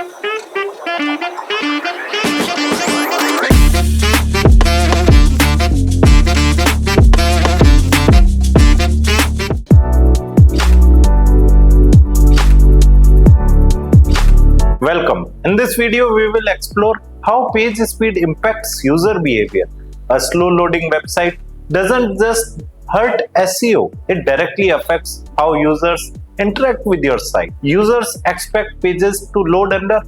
Welcome. In this video, we will explore how page speed impacts user behavior. A slow loading website doesn't just hurt SEO, it directly affects how users interact with your site. Users expect pages to load under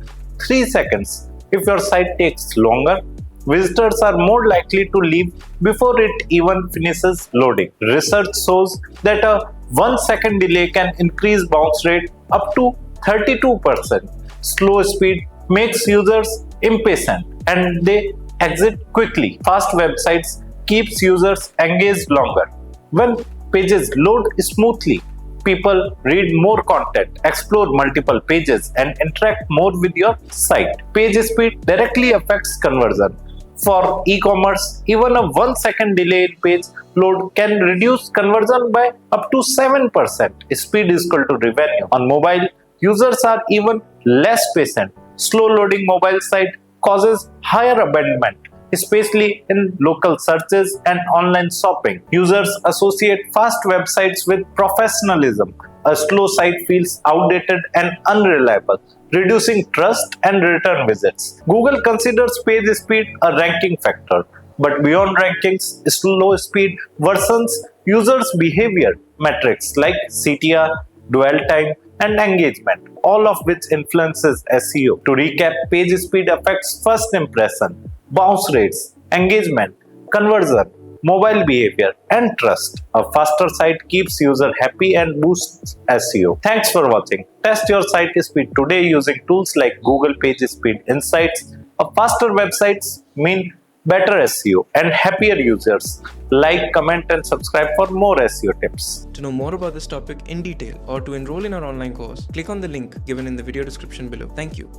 3 seconds. If your site takes longer, visitors are more likely to leave before it even finishes loading. Research shows that a 1 second delay can increase bounce rate up to 32%. Slow speed makes users impatient and they exit quickly. Fast websites keeps users engaged longer. When pages load smoothly, people read more content, explore multiple pages, and interact more with your site. Page speed directly affects conversion. For e-commerce, even a 1 second delay in page load can reduce conversion by up to 7%. Speed is equal to revenue. On mobile, users are even less patient. Slow loading mobile site causes higher abandonment, especially in local searches and online shopping. Users associate fast websites with professionalism. A slow site feels outdated and unreliable, reducing trust and return visits. Google considers page speed a ranking factor, but beyond rankings, slow speed worsens users' behavior metrics like CTR, dwell time, and engagement, all of which influences SEO. To recap, page speed affects first impression, bounce rates, engagement, conversion, mobile behavior, and trust. A faster site keeps user happy and boosts SEO. Thanks for watching. Test your site speed today using tools like Google Page Speed Insights. A faster websites mean better SEO and happier users. Like, comment, and subscribe for more SEO tips. To know more about this topic in detail or to enroll in our online course, click on the link given in the video description below. Thank you.